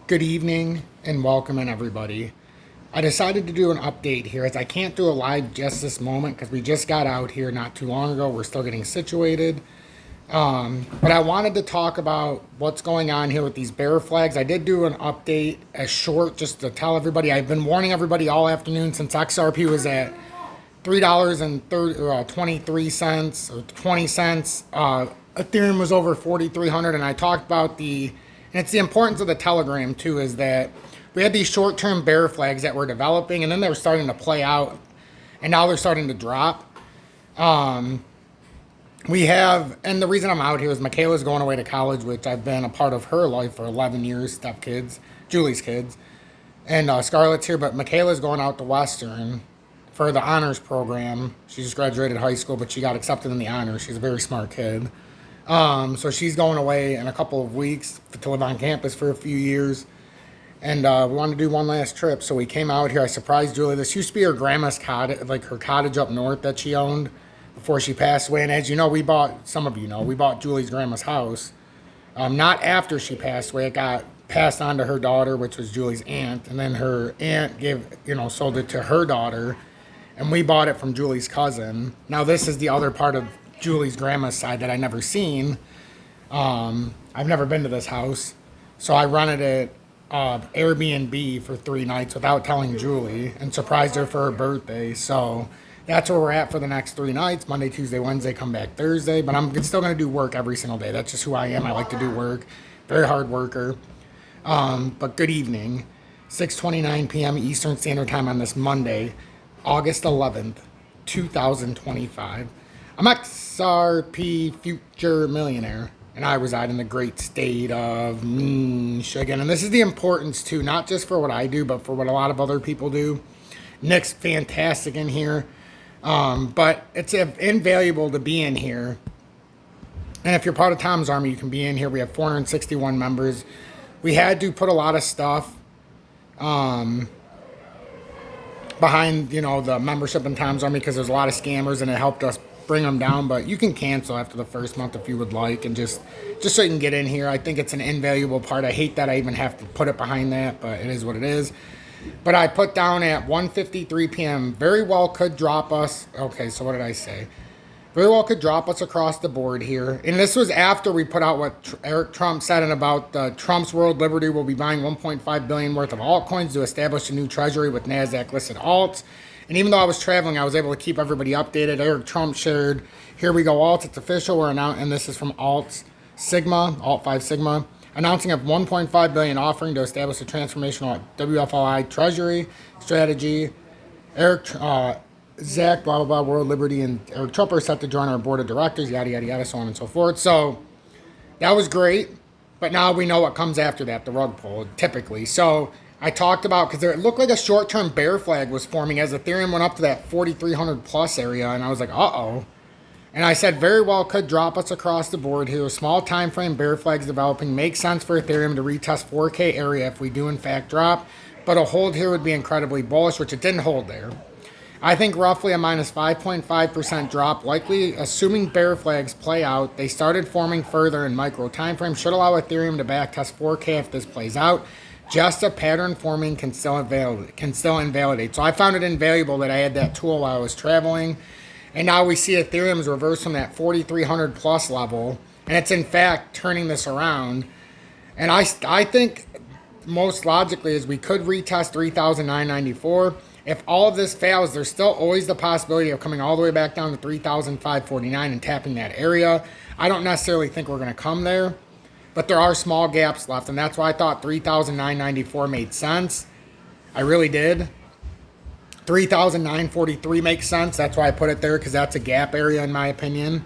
Good evening and welcome in everybody. I decided to do an update here as I can't do a live just this moment because we just got out here not too long ago. We're still getting situated. But I wanted to talk about what's going on here with these bear flags. I did do an update as short just to tell everybody. I've been warning everybody all afternoon since XRP was at $3.23 or 20 cents. Ethereum was over 4,300, and I talked about and it's the importance of the Telegram too, is that we had these short-term bear flags that were developing, and then they were starting to play out, and now they're starting to drop. And the reason I'm out here is Michaela's going away to college, which I've been a part of her life for 11 years, stepkids, Julie's kids, and Scarlett's here, but Michaela's going out to Western for the honors program. She just graduated high school, but she got accepted in the honors. She's a very smart kid. So she's going away in a couple of weeks to live on campus for a few years. And we wanted to do one last trip, so we came out here. I surprised Julie. This used to be her grandma's cottage, like her cottage up north that she owned before she passed away. And as you know, we bought Julie's grandma's house. Not after she passed away. It got passed on to her daughter, which was Julie's aunt. And then her aunt sold it to her daughter. And we bought it from Julie's cousin. Now this is the other part of Julie's grandma's side that I never seen. I've never been to this house. So I rented it Airbnb for 3 nights without telling Julie and surprised her for her birthday. So that's where we're at for the next 3 nights. Monday, Tuesday, Wednesday, come back Thursday. But I'm still going to do work every single day. That's just who I am. I like to do work. Very hard worker. But good evening. 6:29 p.m. Eastern Standard Time on this Monday, August 11th, 2025. I'm XRP future millionaire, and I reside in the great state of Michigan. And this is the importance, too, not just for what I do, but for what a lot of other people do. Nick's fantastic in here, but it's invaluable to be in here. And if you're part of Tom's Army, you can be in here. We have 461 members. We had to put a lot of stuff behind, the membership in Tom's Army because there's a lot of scammers, and it helped us bring them down. But you can cancel after the first month if you would like, and just so you can get in here. I think it's an invaluable part. I hate that I even have to put it behind that, but it is what it is. But I put down at 1:53 p.m. very well could drop us. Okay, so what did I say? Very well could drop us across the board here. And this was after we put out what Eric Trump said about Trump's World Liberty will be buying $1.5 billion worth of altcoins to establish a new treasury with NASDAQ listed alts. And even though I was traveling, I was able to keep everybody updated. Eric Trump shared, here we go, alts, it's official. We're announcing, and this is from Alt 5 Sigma, announcing a $1.5 billion offering to establish a transformational WFLI treasury strategy. Zach, blah, blah, blah, World Liberty, and Eric Trump are set to join our board of directors, yada, yada, yada, so on and so forth. So that was great. But now we know what comes after that, the rug pull, typically. So I talked about, because it looked like a short-term bear flag was forming as Ethereum went up to that 4,300 plus area, and I was like, uh-oh. And I said, very well could drop us across the board here. Small time frame bear flags developing. Makes sense for Ethereum to retest 4K area if we do in fact drop, but a hold here would be incredibly bullish, which it didn't hold there. I think roughly a minus 5.5% drop, likely assuming bear flags play out. They started forming further in micro time frame. Should allow Ethereum to backtest 4K if this plays out. Just a pattern forming can still invalidate. So I found it invaluable that I had that tool while I was traveling. And now we see Ethereum's reverse from that 4,300 plus level. And it's in fact turning this around. And I think most logically is we could retest 3,994. If all of this fails, there's still always the possibility of coming all the way back down to 3,549 and tapping that area. I don't necessarily think we're going to come there, but there are small gaps left, and that's why I thought 3,994 made sense. I really did. 3,943 makes sense. That's why I put it there, because that's a gap area in my opinion.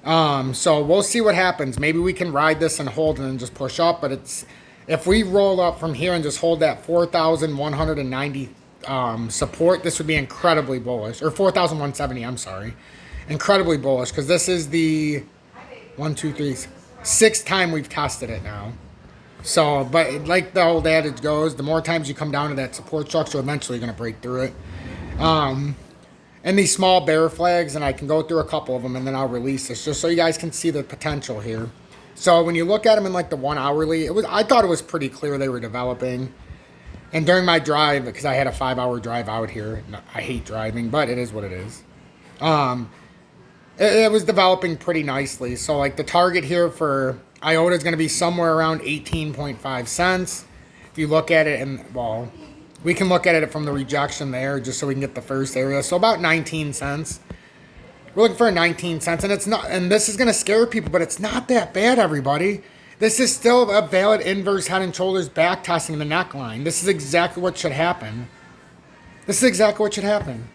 So we'll see what happens. Maybe we can ride this and hold and then just push up, but if we roll up from here and just hold that 4,190 support, this would be incredibly bullish, or 4,170, I'm sorry, incredibly bullish, because this is the 6th time we've tested it now. So, but like the old adage goes, the more times you come down to that support structure, eventually you're going to break through it. And these small bear flags, and I can go through a couple of them and then I'll release this just so you guys can see the potential here. So when you look at them in like the 1 hourly, I thought it was pretty clear they were developing. And during my drive, because I had a 5-hour drive out here, I hate driving, but it is what it is. It was developing pretty nicely. So like the target here for IOTA is going to be somewhere around 18.5 cents. If you look at it, and well, we can look at it from the rejection there just so we can get the first area. So about 19 cents. We're looking for 19 cents, and it's not, and this is going to scare people, but it's not that bad, everybody. This is still a valid inverse head and shoulders back testing the neckline. This is exactly what should happen. This is exactly what should happen.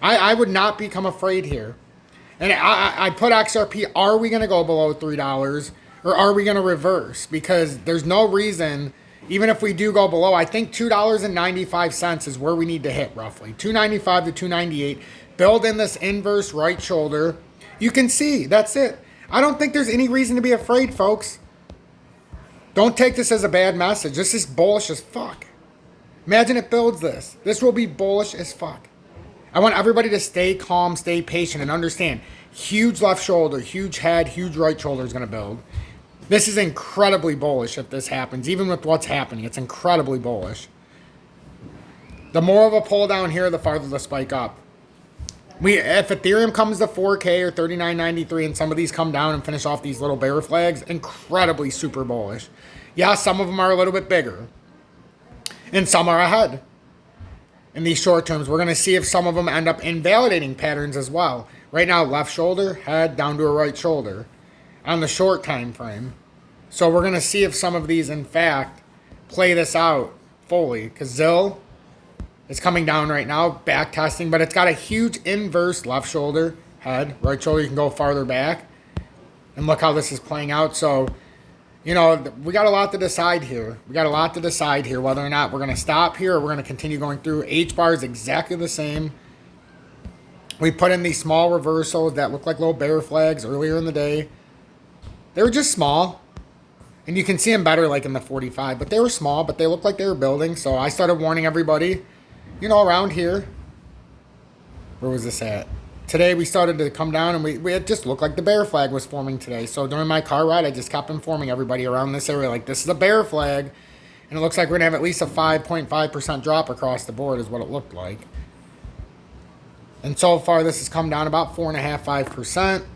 I would not become afraid here. And I put XRP, are we going to go below $3 or are we going to reverse? Because there's no reason, even if we do go below, I think $2.95 is where we need to hit roughly. $2.95 to $2.98. Build in this inverse right shoulder. You can see, that's it. I don't think there's any reason to be afraid, folks. Don't take this as a bad message. This is bullish as fuck. Imagine it builds this. This will be bullish as fuck. I want everybody to stay calm, stay patient, and understand. Huge left shoulder, huge head, huge right shoulder is going to build. This is incredibly bullish if this happens. Even with what's happening, it's incredibly bullish. The more of a pull down here, the farther the spike up. If Ethereum comes to 4K or 39.93 and some of these come down and finish off these little bear flags, incredibly super bullish. Yeah, some of them are a little bit bigger. And some are ahead. In these short terms, we're going to see if some of them end up invalidating patterns as well. Right now, left shoulder, head, down to a right shoulder on the short time frame. So we're going to see if some of these, in fact, play this out fully. Because ZIL is coming down right now, back testing, but it's got a huge inverse left shoulder, head, right shoulder. You can go farther back. And look how this is playing out. So, you know, we got a lot to decide here. We got a lot to decide here whether or not we're going to stop here or we're going to continue going through. H-bar is exactly the same. We put in these small reversals that look like little bear flags earlier in the day. They were just small. And you can see them better like in the 45. But they were small, but they looked like they were building. So I started warning everybody, you know, around here. Where was this at? Today we started to come down and it just looked like the bear flag was forming today. So during my car ride, I just kept informing everybody around this area, like this is a bear flag. And it looks like we're going to have at least a 5.5% drop across the board is what it looked like. And so far this has come down about 4.5%, 5%.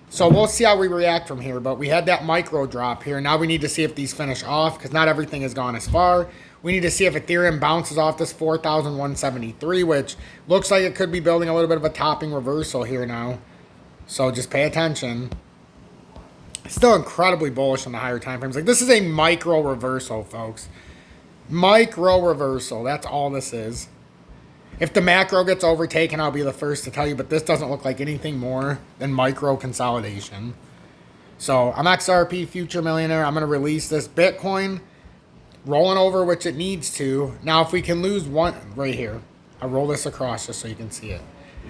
So we'll see how we react from here. But we had that micro drop here. Now we need to see if these finish off because not everything has gone as far. We need to see if Ethereum bounces off this 4,173, which looks like it could be building a little bit of a topping reversal here now. So just pay attention. Still incredibly bullish on the higher time frames. Like this is a micro reversal, folks. Micro reversal. That's all this is. If the macro gets overtaken, I'll be the first to tell you, but this doesn't look like anything more than micro consolidation. So I'm XRP Future Millionaire. I'm going to release this Bitcoin. Rolling over, which it needs to. Now, if we can lose one, right here. I'll roll this across just so you can see it.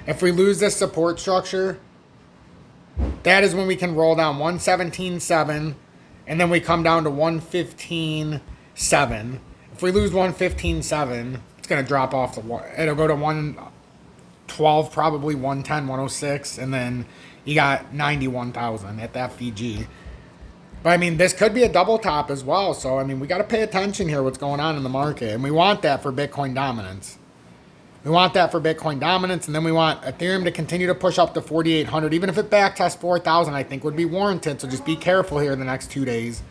If we lose this support structure, that is when we can roll down 117.7, and then we come down to 115.7. If we lose 115.7, it's going to drop off the one. It'll go to 112, probably 110, 106, and then you got 91,000 at that FVG. But, I mean, this could be a double top as well. So, I mean, we got to pay attention here what's going on in the market. And we want that for Bitcoin dominance. We want that for Bitcoin dominance. And then we want Ethereum to continue to push up to 4,800. Even if it backtests 4,000, I think would be warranted. So just be careful here in the next 2 days.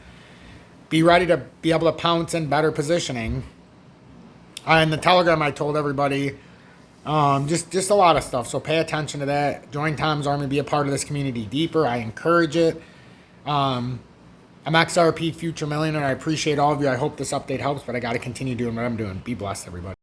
Be ready to be able to pounce in better positioning. In the Telegram, I told everybody just a lot of stuff. So pay attention to that. Join Tom's Army. Be a part of this community deeper. I encourage it. I'm XRP Future Millionaire. I appreciate all of you. I hope this update helps, but I got to continue doing what I'm doing. Be blessed, everybody.